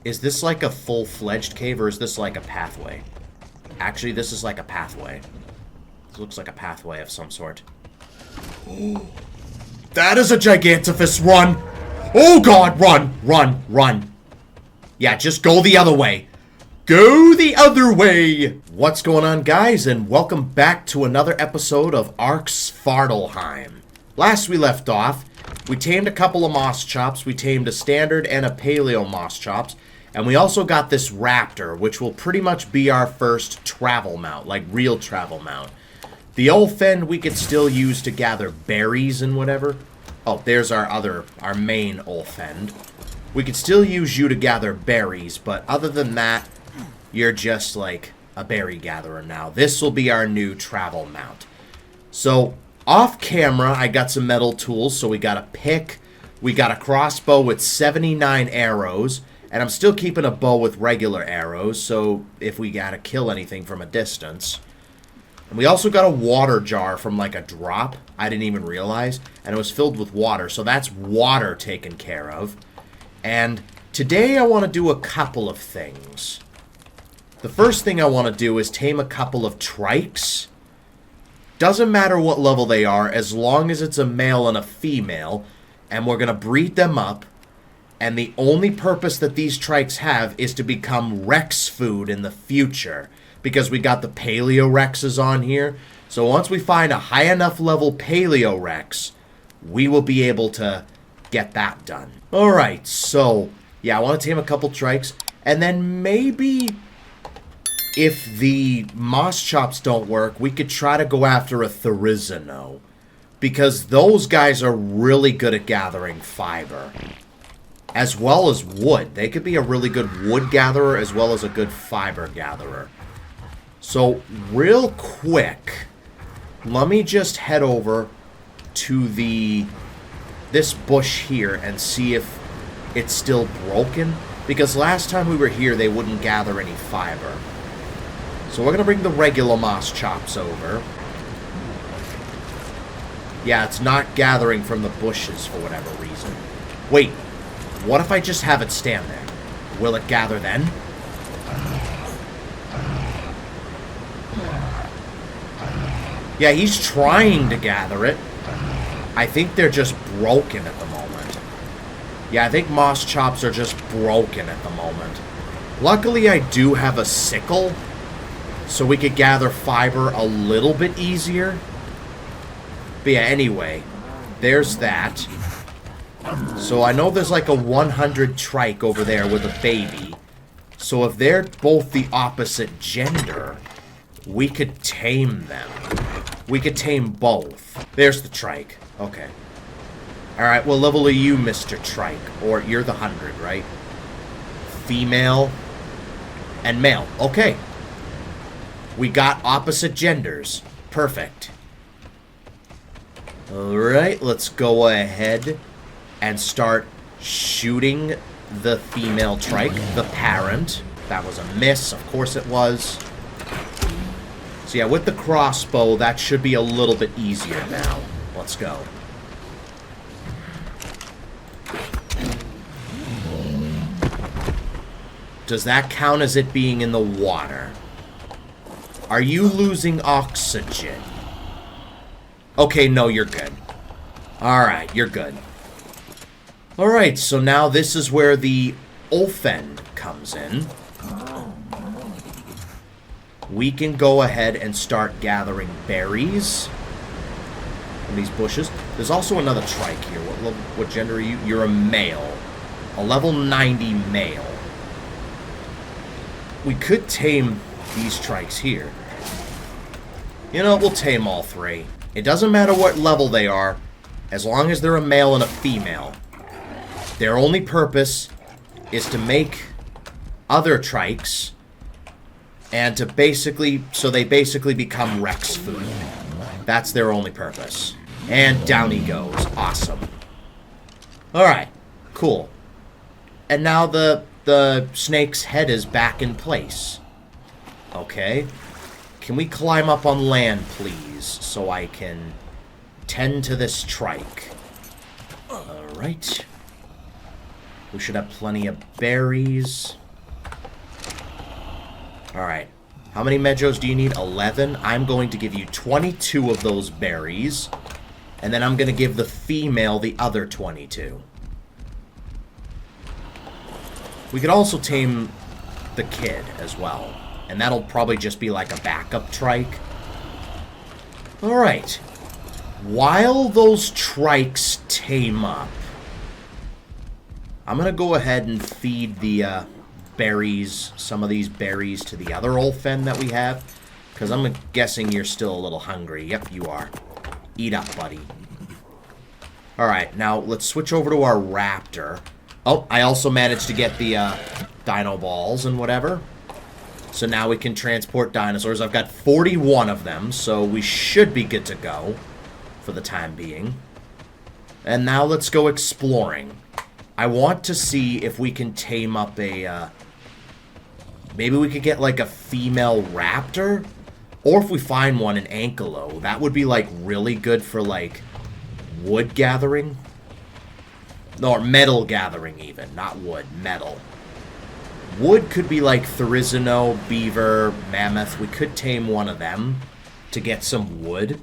Is this like a full-fledged cave, or is this like a pathway? Actually, this is like a pathway. This looks like a pathway of some sort. That is a Gigantifus! Run! Oh god, run! Run! Run! Yeah, just go the other way. Go the other way! What's going on, guys, and welcome back to another episode of Ark Svartalfheim. Last we left off, we tamed a couple of moss chops. We tamed a standard and a paleo moss chops. And we also got this raptor, which will pretty much be our first travel mount, like real travel mount. The Ulfend we could still use to gather berries and whatever. Oh, there's our main Ulfend. We could still use you to gather berries, but other than that, you're just like a berry gatherer now. This will be our new travel mount. So, off camera, I got some metal tools. So we got a pick, we got a crossbow with 79 arrows, and I'm still keeping a bow with regular arrows, so if we gotta kill anything from a distance. And we also got a water jar from like a drop, I didn't even realize, and it was filled with water, so that's water taken care of. And today I want to do a couple of things. The first thing I want to do is tame a couple of trikes. Doesn't matter what level they are, as long as it's a male and a female, and we're going to breed them up. And the only purpose that these trikes have is to become Rex food in the future. Because we got the Paleo Rexes on here. So once we find a high enough level Paleo Rex, we will be able to get that done. Alright, so yeah, I want to tame a couple trikes. And then maybe if the moss chops don't work, we could try to go after a Therizino. Because those guys are really good at gathering fiber. As well as wood. They could be a really good wood gatherer as well as a good fiber gatherer. So, real quick, let me just head over to this bush here and see if it's still broken. Because last time we were here, they wouldn't gather any fiber. So we're going to bring the regular moss chops over. Yeah, it's not gathering from the bushes for whatever reason. Wait. What if I just have it stand there? Will it gather then? Yeah, he's trying to gather it. I think they're just broken at the moment. Yeah, I think moss chops are just broken at the moment. Luckily, I do have a sickle, so we could gather fiber a little bit easier. But yeah, anyway, there's that. So I know there's like a 100 trike over there with a baby. So if they're both the opposite gender, we could tame them. We could tame both. There's the trike. Okay. Alright, what level are you, Mr. Trike? Or you're the 100, right? Female and male. Okay. We got opposite genders. Perfect. Alright, let's go ahead and start shooting the female trike, the parent. That was a miss, of course it was. So yeah, with the crossbow, that should be a little bit easier now. Let's go. Does that count as it being in the water? Are you losing oxygen? Okay, no, you're good. Alright, you're good. Alright, so now this is where the Ulfend comes in. We can go ahead and start gathering berries from these bushes. There's also another trike here. What gender are you? You're a male. A level 90 male. We could tame these trikes here. You know, we'll tame all three. It doesn't matter what level they are, as long as they're a male and a female. Their only purpose is to make other trikes and to basically, so they basically become Rex food. That's their only purpose. And down he goes. Awesome. Alright, cool. And now the snake's head is back in place. Okay. Can we climb up on land, please, so I can tend to this trike? Alright. We should have plenty of berries. Alright. How many medjos do you need? 11. I'm going to give you 22 of those berries. And then I'm going to give the female the other 22. We could also tame the kid as well. And that'll probably just be like a backup trike. Alright. While those trikes tame up, I'm going to go ahead and feed the berries, some of these berries to the other Ulfen that we have. Because I'm guessing you're still a little hungry. Yep, you are. Eat up, buddy. Alright, now let's switch over to our raptor. Oh, I also managed to get the dino balls and whatever. So now we can transport dinosaurs. I've got 41 of them, so we should be good to go for the time being. And now let's go exploring. I want to see if we can tame up a... maybe we could get like a female raptor? Or if we find one in Ankelo, that would be like really good for like wood gathering. No, or metal gathering even, not wood, metal. Wood could be like Therizino, beaver, mammoth. We could tame one of them to get some wood.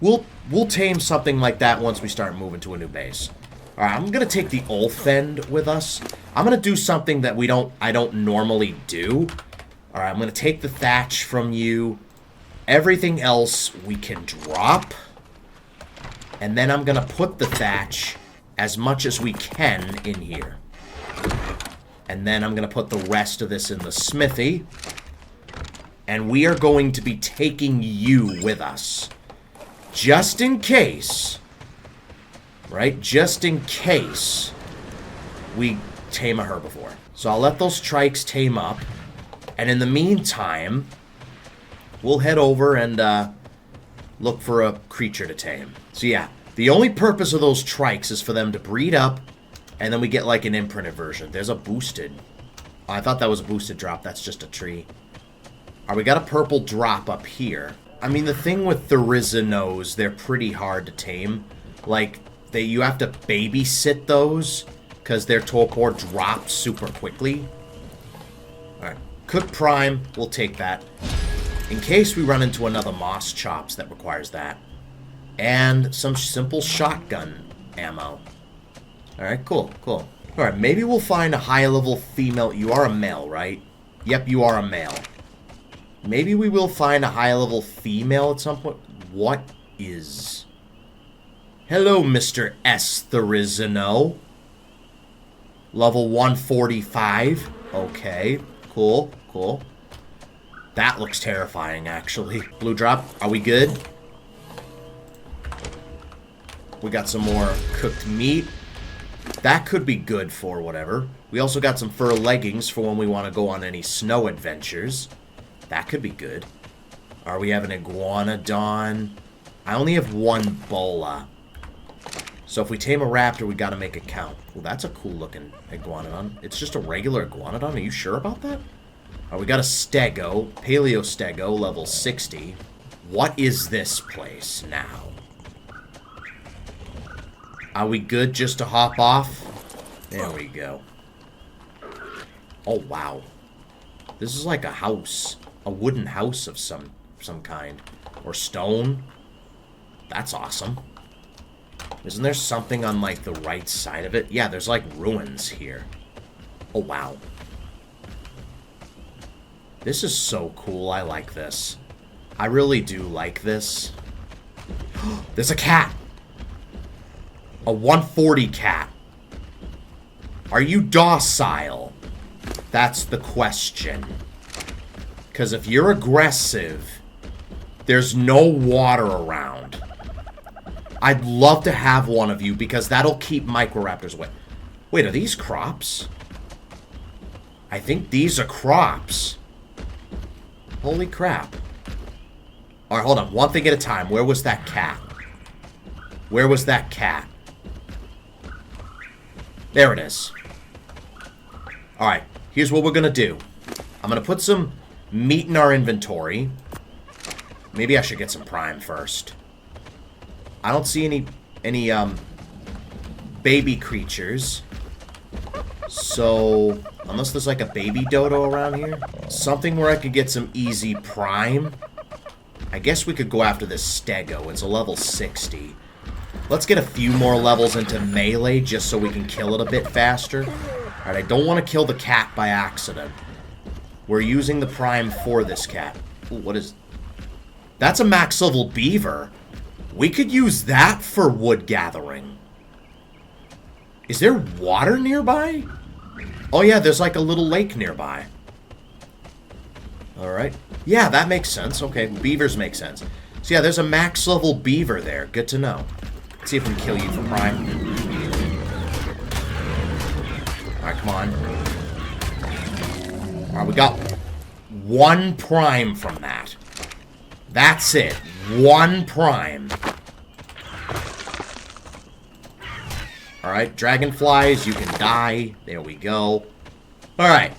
We'll tame something like that once we start moving to a new base. Alright, I'm gonna take the Ulfend with us. I'm gonna do something that I don't normally do. Alright, I'm gonna take the thatch from you. Everything else we can drop. And then I'm gonna put the thatch as much as we can in here. And then I'm going to put the rest of this in the smithy. And we are going to be taking you with us. Just in case. Right? Just in case we tame a herbivore. So I'll let those trikes tame up. And in the meantime, we'll head over and look for a creature to tame. So yeah. The only purpose of those trikes is for them to breed up, and then we get like an imprinted version. There's a boosted. Oh, I thought that was a boosted drop. That's just a tree. Alright, we got a purple drop up here. I mean, the thing with Therizinos, they're pretty hard to tame. Like, you have to babysit those, because their torpor drops super quickly. Alright, Cook Prime, we'll take that. In case we run into another Moss Chops that requires that. And some simple shotgun ammo. Alright, cool, cool. Alright, maybe we'll find a high-level female. You are a male, right? Yep, you are a male. Maybe we will find a high-level female at some point. What is... Hello, Mr. S. Therizino. Level 145. Okay, cool, cool. That looks terrifying, actually. Blue drop, are we good? We got some more cooked meat. That could be good for whatever. We also got some fur leggings for when we want to go on any snow adventures. That could be good. We have an iguanodon. I only have one bola. So if we tame a raptor, we got to make it count. Well, that's a cool looking iguanodon. It's just a regular iguanodon. Are you sure about that? We got a stego. Paleostego, level 60. What is this place now? Are we good just to hop off? There we go. Oh, wow. This is like a house. A wooden house of some kind. Or stone. That's awesome. Isn't there something on, like, the right side of it? Yeah, there's, like, ruins here. Oh, wow. This is so cool. I like this. I really do like this. There's a cat! A 140 cat. Are you docile? That's the question. Because if you're aggressive, there's no water around. I'd love to have one of you because that'll keep microraptors away. Wait, are these crops? I think these are crops. Holy crap. Alright, hold on. One thing at a time. Where was that cat? Where was that cat? There it is. Alright, here's what we're gonna do. I'm gonna put some meat in our inventory. Maybe I should get some prime first. I don't see any baby creatures. So, unless there's like a baby dodo around here. Something where I could get some easy prime. I guess we could go after this stego. It's a level 60. Let's get a few more levels into melee just so we can kill it a bit faster. Alright, I don't want to kill the cat by accident. We're using the prime for this cat. Ooh, what is... That's a max level beaver. We could use that for wood gathering. Is there water nearby? Oh yeah, there's like a little lake nearby. Alright. Yeah, that makes sense. Okay, beavers make sense. So yeah, there's a max level beaver there. Good to know. Let's see if we can kill you for prime. Alright, come on. Alright, we got 1 prime from that. That's it. 1 prime. Alright, dragonflies, you can die. There we go. Alright,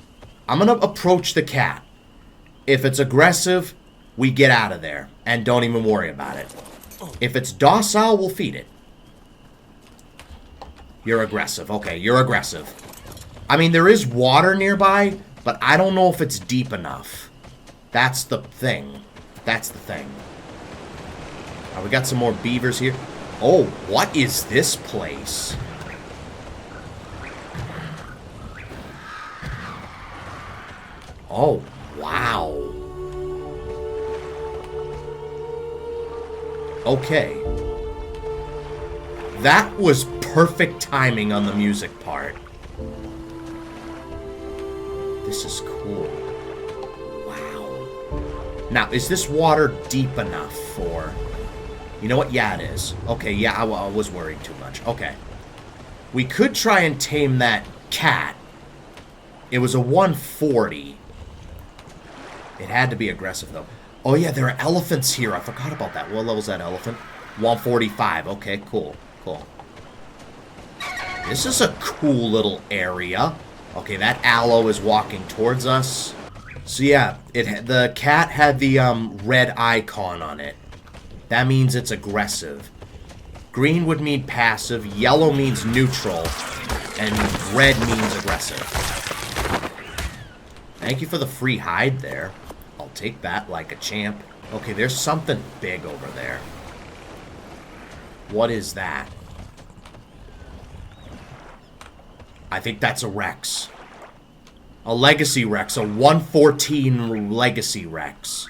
I'm gonna approach the cat. If it's aggressive, we get out of there. And don't even worry about it. If it's docile, we'll feed it. You're aggressive. Okay, you're aggressive. I mean, there is water nearby, but I don't know if it's deep enough. That's the thing. That's the thing. Alright, we got some more beavers here. Oh, what is this place? Oh, wow. Okay. That was perfect timing on the music part. This is cool. Wow. Now, is this water deep enough for... You know what? Yeah, it is. Okay, yeah, I was worried too much. Okay. We could try and tame that cat. It was a 140. It had to be aggressive, though. Oh, yeah, there are elephants here. I forgot about that. What level's that elephant? 145. Okay, cool. Cool. This is a cool little area. Okay, that aloe is walking towards us. So, yeah, the cat had the red icon on it. That means it's aggressive. Green would mean passive, yellow means neutral, and red means aggressive. Thank you for the free hide there. I'll take that like a champ. Okay, there's something big over there. What is that? I think that's a Rex. A Legacy Rex. A 114 Legacy Rex.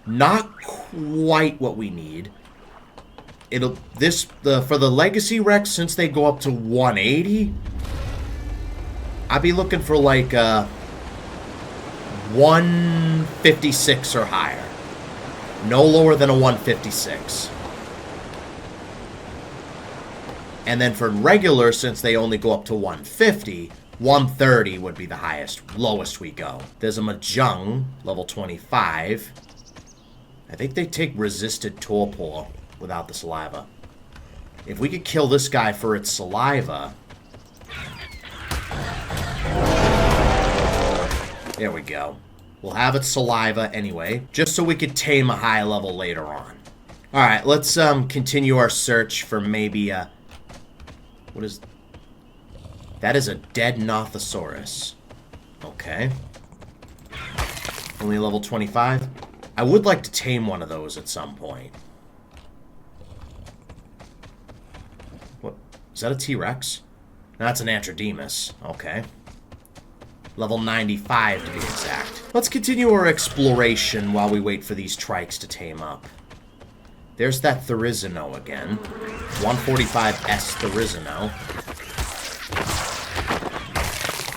Not quite what we need. For the Legacy Rex, since they go up to 180, I'd be looking for like 156 or higher. No lower than a 156. And then for regular, since they only go up to 150, 130 would be the lowest we go. There's a Mahjong, level 25. I think they take resisted torpor without the saliva. If we could kill this guy for its saliva... There we go. We'll have its saliva anyway, just so we could tame a high level later on. Alright, let's continue our search for maybe a... What is... That is a dead Nothosaurus. Okay. Only level 25. I would like to tame one of those at some point. What? Is that a T-Rex? No, that's an Antrodemus. Okay. Level 95 to be exact. Let's continue our exploration while we wait for these trikes to tame up. There's that Therizino again. 145S Therizino.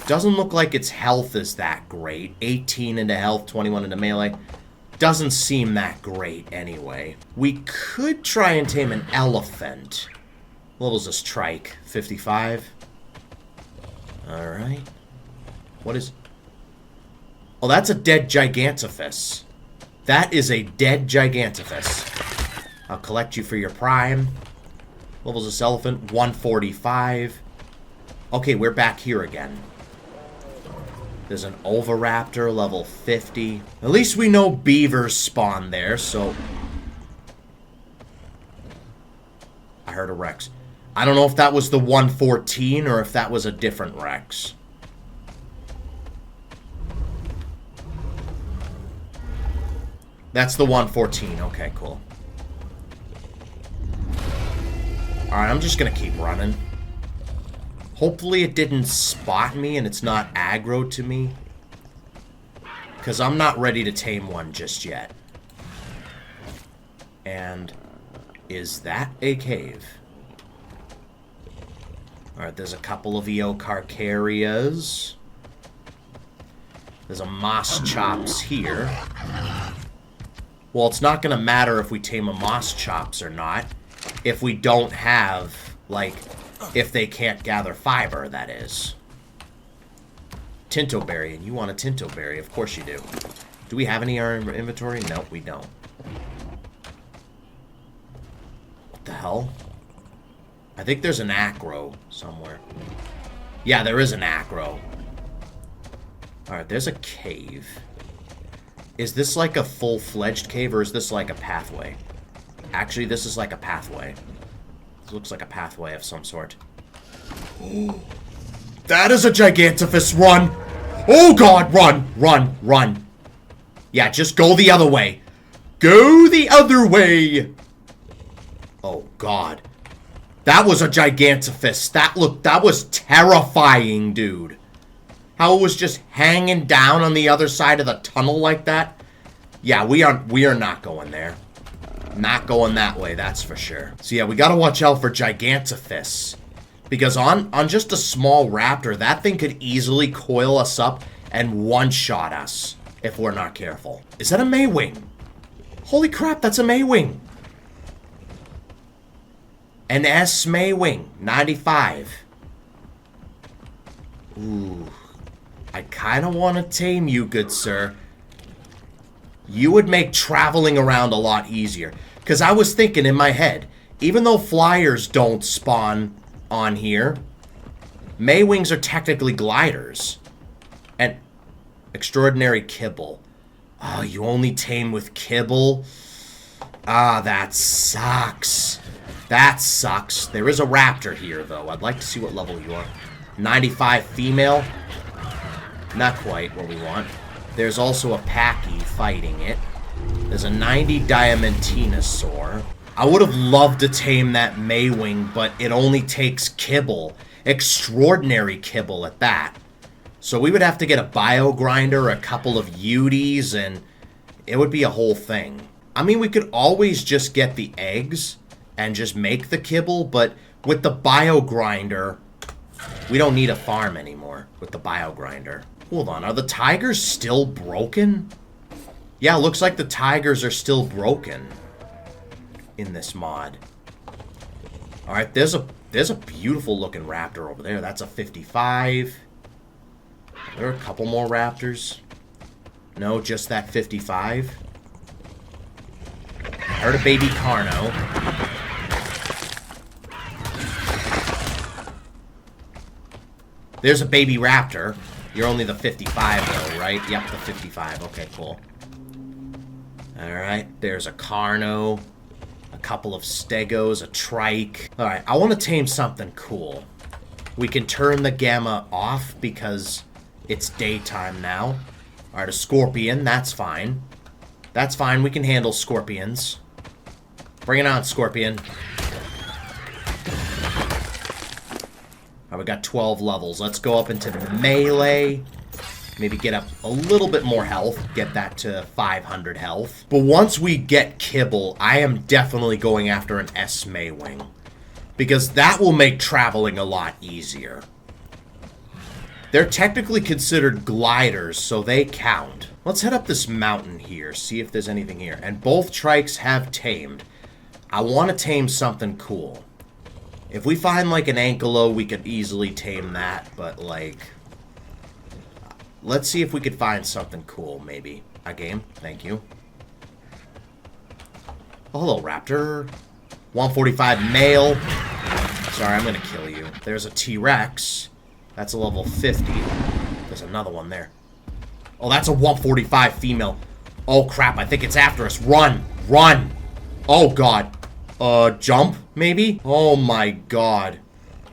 Doesn't look like its health is that great. 18 into health, 21 into melee. Doesn't seem that great anyway. We could try and tame an elephant. What level's this trike? 55? Alright. What is... Oh, that's a dead Gigantophus. That is a dead Gigantophus. I'll collect you for your prime. What level's this elephant? 145. Okay, we're back here again. There's an Oviraptor, level 50. At least we know beavers spawn there, so... I heard a Rex. I don't know if that was the 114 or if that was a different Rex. That's the 114. Okay, cool. Alright, I'm just gonna keep running. Hopefully it didn't spot me and it's not aggro to me. Because I'm not ready to tame one just yet. And is that a cave? Alright, there's a couple of Eocarcharias. There's a Moss Chops here. Well, it's not going to matter if we tame a Moss Chops or not. If we don't have, like, if they can't gather fiber, that is. Tintoberry, and you want a Tintoberry. Of course you do. Do we have any in our inventory? No, we don't. What the hell? I think there's an acro somewhere. Yeah, there is an acro. Alright, there's a cave. Is this like a full-fledged cave, or is this like a pathway? Actually, this is like a pathway. This looks like a pathway of some sort. That is a Gigantifus! Run! Oh god, run! Run, run. Yeah, just go the other way. Go the other way! Oh god. That was a Gigantifus. That was terrifying, dude. How it was just hanging down on the other side of the tunnel like that. Yeah, we are not going there. Not going that way, that's for sure. So yeah, we gotta watch out for Gigantifus. Because on just a small raptor, that thing could easily coil us up and one-shot us if we're not careful. Is that a Maywing? Holy crap, that's a Maywing. An S Maywing, 95. Ooh. I kind of want to tame you, good sir. You would make traveling around a lot easier. Because I was thinking in my head, even though flyers don't spawn on here, Maywings are technically gliders. And extraordinary kibble. Oh, you only tame with kibble? Ah, that sucks. That sucks. There is a raptor here, though. I'd like to see what level you are. 95 female. Not quite what we want. There's also a Packy fighting it. There's a 90 Diamantinosaur. I would have loved to tame that Maywing, but it only takes kibble. Extraordinary kibble at that. So we would have to get a bio grinder, a couple of Uties, and it would be a whole thing. I mean, we could always just get the eggs and just make the kibble, but with the bio grinder, we don't need a farm anymore with the bio grinder. Hold on, are the tigers still broken? Yeah, it looks like the tigers are still broken in this mod. Alright, there's a beautiful looking raptor over there. That's a 55. There are a couple more raptors. No, just that 55. I heard a baby Carno. There's a baby raptor. You're only the 55 though, right? Yep, the 55. Okay, cool. Alright, there's a Carno, a couple of Stegos, a Trike. Alright, I want to tame something cool. We can turn the gamma off because it's daytime now. Alright, a Scorpion, that's fine. That's fine, we can handle Scorpions. Bring it on, Scorpion. Alright, we got 12 levels. Let's go up into melee. Maybe get up a little bit more health. Get that to 500 health. But once we get kibble, I am definitely going after an S Maywing. Because that will make traveling a lot easier. They're technically considered gliders, so they count. Let's head up this mountain here, see if there's anything here. And both trikes have tamed. I want to tame something cool. If we find, like, an Ankylo, we could easily tame that, but, like... Let's see if we could find something cool, maybe. A game, thank you. Oh, hello, Raptor. 145 male. Sorry, I'm gonna kill you. There's a T-Rex. That's a level 50. There's another one there. Oh, that's a 145 female. Oh, crap, I think it's after us. Run! Run! Oh, God. Jump, maybe? Oh my god.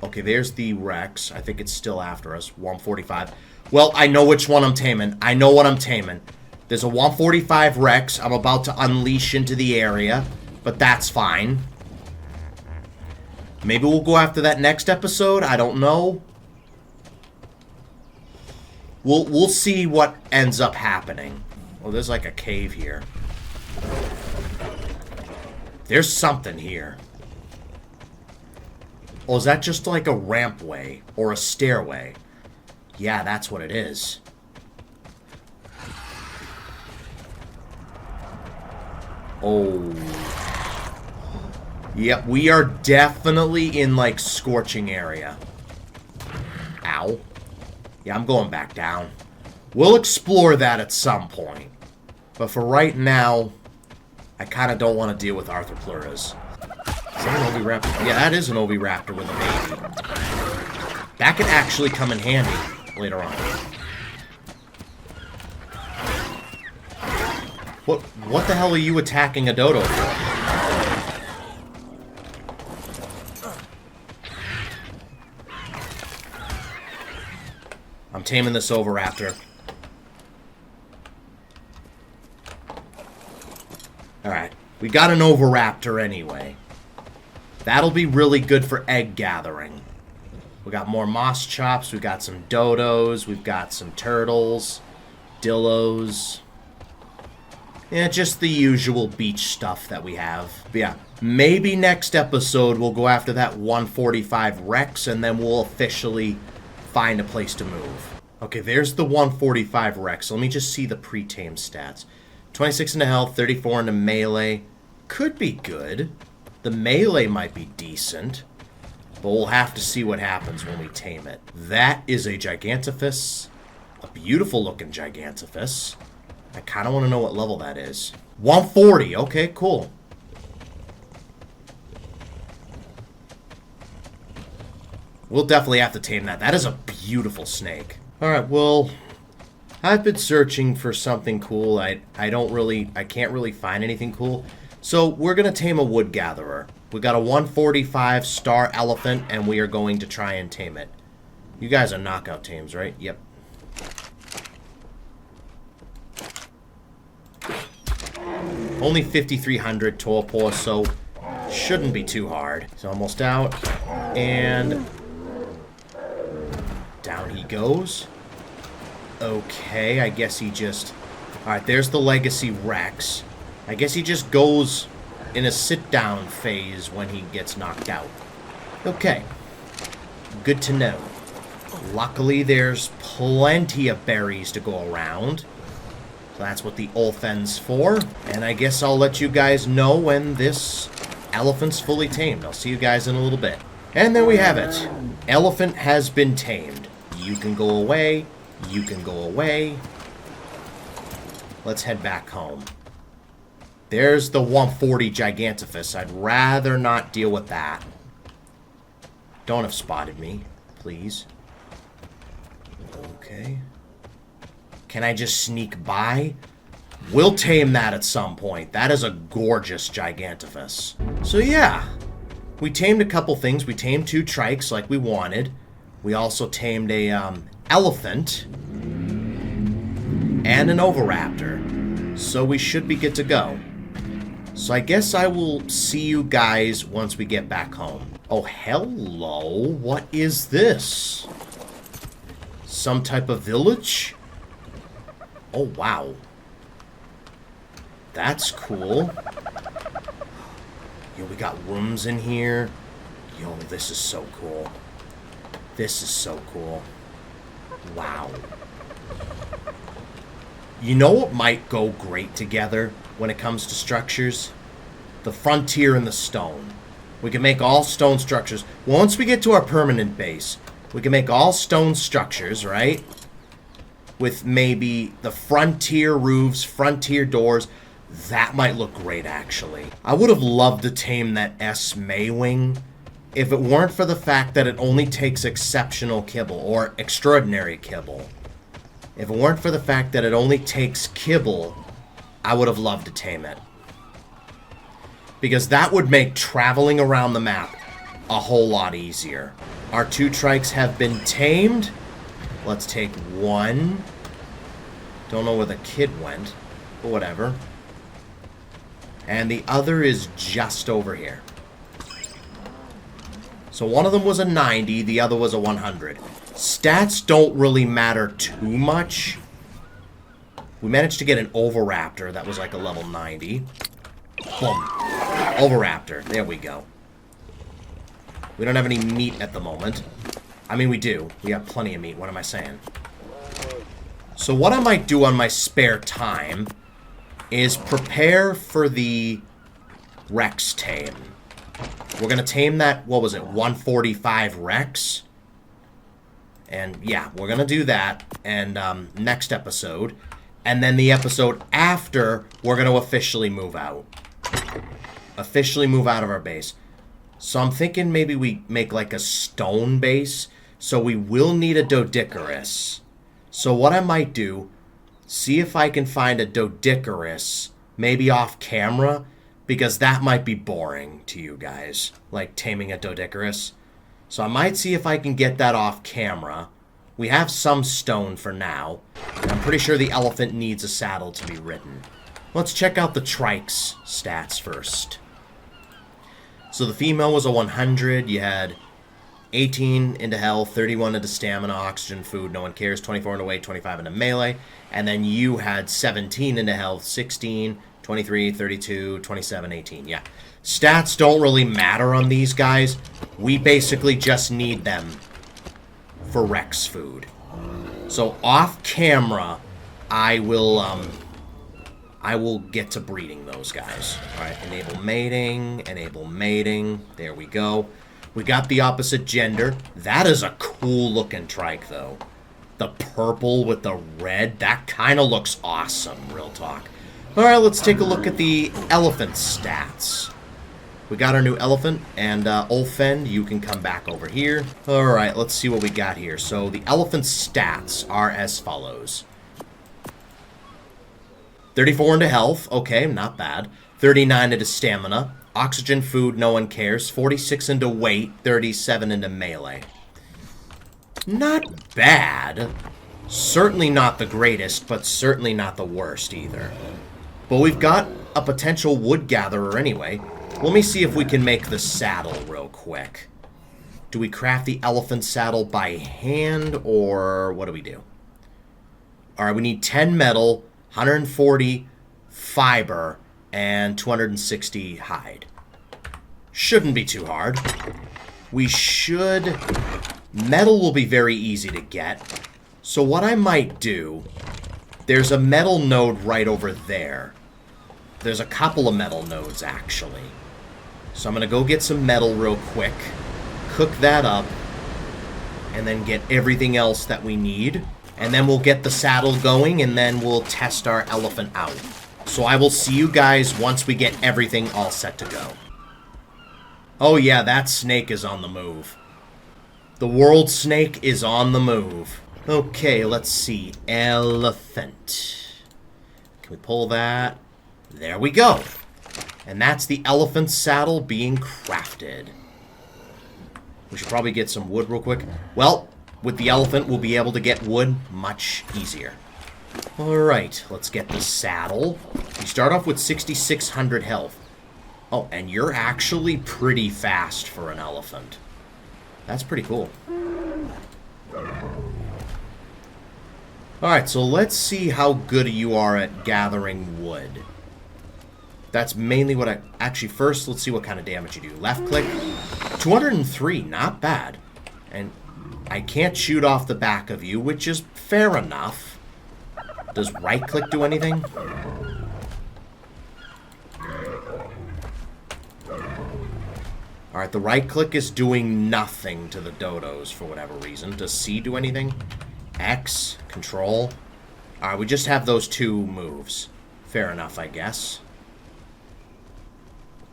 Okay, there's the Rex. I think it's still after us. 145. Well, I know which one I'm taming. I know what I'm taming. There's a 145 Rex I'm about to unleash into the area, but that's fine. Maybe we'll go after that next episode. I don't know. We'll see what ends up happening. Oh, there's like a cave here. There's something here. Oh, is that just like a rampway or a stairway? Yeah, that's what it is. Oh. Yep, we are definitely in like scorching area. Ow. Yeah, I'm going back down. We'll explore that at some point. But for right now, I kind of don't want to deal with Arthropluras. Is that an Oviraptor? Yeah, that is an Oviraptor with a baby. That could actually come in handy later on. What the hell are you attacking a dodo for? I'm taming this Oviraptor. Alright, we got an Oviraptor anyway. That'll be really good for egg gathering. We got more moss chops, we got some dodos, we've got some turtles, dillos. Yeah, just the usual beach stuff that we have. But yeah, maybe next episode we'll go after that 145 Rex and then we'll officially find a place to move. Okay, there's the 145 Rex. Let me just see the pre-tame stats. 26 into health, 34 into melee. Could be good. The melee might be decent. But we'll have to see what happens when we tame it. That is a Gigantophus. A beautiful looking Gigantophus. I kind of want to know what level that is. 140. Okay, cool. We'll definitely have to tame that. That is a beautiful snake. Alright, well, I've been searching for something cool. I can't really find anything cool. So we're going to tame a wood gatherer. We got a 145 star elephant, and we are going to try and tame it. You guys are knockout tames, right? Yep. Only 5,300 torpor, so shouldn't be too hard. He's almost out. And down he goes. Okay, I guess he just... Alright, there's the Legacy Rex. I guess he just goes in a sit-down phase when he gets knocked out. Okay. Good to know. Luckily, there's plenty of berries to go around. So that's what the Ulfen's for. And I guess I'll let you guys know when this elephant's fully tamed. I'll see you guys in a little bit. And there we have it. Elephant has been tamed. You can go away. You can go away. Let's head back home. There's the 140 Gigantophus. I'd rather not deal with that. Don't have spotted me, please. Okay. Can I just sneak by? We'll tame that at some point. That is a gorgeous Gigantophus. So yeah, we tamed a couple things. We tamed 2 trikes like we wanted. We also tamed a elephant and an Oviraptor. So we should be good to go. So I guess I will see you guys once we get back home. Oh, hello. What is this? Some type of village? Oh, wow. That's cool. Yo, we got rooms in here. Yo, this is so cool. This is so cool. Wow. You know what might go great together when it comes to structures? The frontier and the stone. We can make all stone structures. Once we get to our permanent base, we can make all stone structures, right? With maybe the frontier roofs, frontier doors. That might look great, actually. I would have loved to tame that S Maywing if it weren't for the fact that it only takes exceptional kibble, or extraordinary kibble. If it weren't for the fact that it only takes kibble, I would have loved to tame it. because that would make traveling around the map a whole lot easier. Our 2 trikes have been tamed. Let's take one. Don't know where the kid went, but whatever. And the other is just over here. So one of them was a 90, the other was a 100. Stats don't really matter too much. We managed to get an Oviraptor that was like a level 90. Boom. Oviraptor. There we go. We don't have any meat at the moment. I mean, we do. We have plenty of meat. What am I saying? So what I might do on my spare time is prepare for the Rex tame. We're going to tame that, what was it, 145 Rex? And yeah, we're going to do that. And next episode. And then the episode after, we're going to officially move out. Officially move out of our base. So I'm thinking maybe we make like a stone base. So we will need a Doedicurus. So what I might do, see if I can find a Doedicurus, maybe off camera, because that might be boring to you guys, like taming a Doedicurus. So I might see if I can get that off camera. We have some stone for now. And I'm pretty sure the elephant needs a saddle to be ridden. Let's check out the trikes stats first. So the female was a 100. You had 18 into health, 31 into stamina, oxygen, food, no one cares, 24 into weight, 25 into melee. And then you had 17 into health, 16, 23, 32, 27, 18. Yeah. Stats don't really matter on these guys. We basically just need them for Rex food. So off camera, I will get to breeding those guys. Alright, enable mating. There we go. We got the opposite gender. That is a cool looking trike though. The purple with the red, that kind of looks awesome, real talk. Alright, let's take a look at the elephant stats. We got our new elephant, and Ulfend, you can come back over here. Alright, let's see what we got here. So the elephant's stats are as follows. 34 into health, okay, not bad. 39 into stamina. Oxygen, food, no one cares. 46 into weight, 37 into melee. Not bad. Certainly not the greatest, but certainly not the worst either. But we've got a potential wood gatherer anyway. Let me see if we can make the saddle real quick. Do we craft the elephant saddle by hand, or what do we do? Alright, we need 10 metal, 140 fiber, and 260 hide. Shouldn't be too hard. We should... Metal will be very easy to get. So what I might do... There's a metal node right over there. There's a couple of metal nodes, actually. So I'm going to go get some metal real quick. Cook that up. And then get everything else that we need. And then we'll get the saddle going, and then we'll test our elephant out. So I will see you guys once we get everything all set to go. Oh yeah, that snake is on the move. The world snake is on the move. Okay, let's see. Elephant. Can we pull that? There we go. And that's the elephant saddle being crafted. We should probably get some wood real quick. Well, with the elephant, we'll be able to get wood much easier. Alright, let's get the saddle. You start off with 6,600 health. Oh, and you're actually pretty fast for an elephant. That's pretty cool. Alright, so let's see how good you are at gathering wood. That's mainly what I... Actually, first, let's see what kind of damage you do. Left click. 203, not bad. And I can't shoot off the back of you, which is fair enough. Does right click do anything? Alright, the right click is doing nothing to the dodos for whatever reason. Does C do anything? X, control. Alright, we just have those two moves. Fair enough, I guess.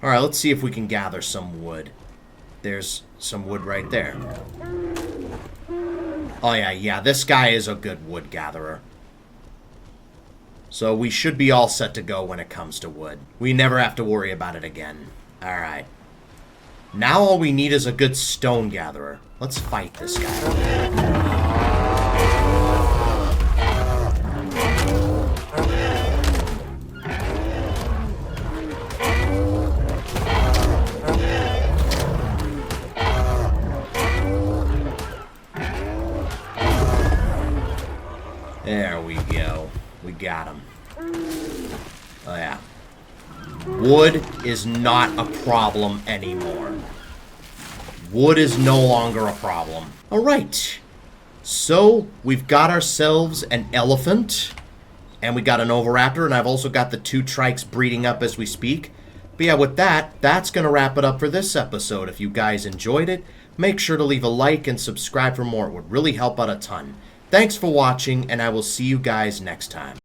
Alright, let's see if we can gather some wood. There's some wood right there. Oh yeah, this guy is a good wood gatherer. So we should be all set to go when it comes to wood. We never have to worry about it again. Alright. Now all we need is a good stone gatherer. Let's fight this guy. There we go. We got him. Oh, yeah. Wood is not a problem anymore. Wood is no longer a problem. Alright. So, we've got ourselves an elephant. And we got an oviraptor. And I've also got the 2 trikes breeding up as we speak. But yeah, with that, that's going to wrap it up for this episode. If you guys enjoyed it, make sure to leave a like and subscribe for more. It would really help out a ton. Thanks for watching, and I will see you guys next time.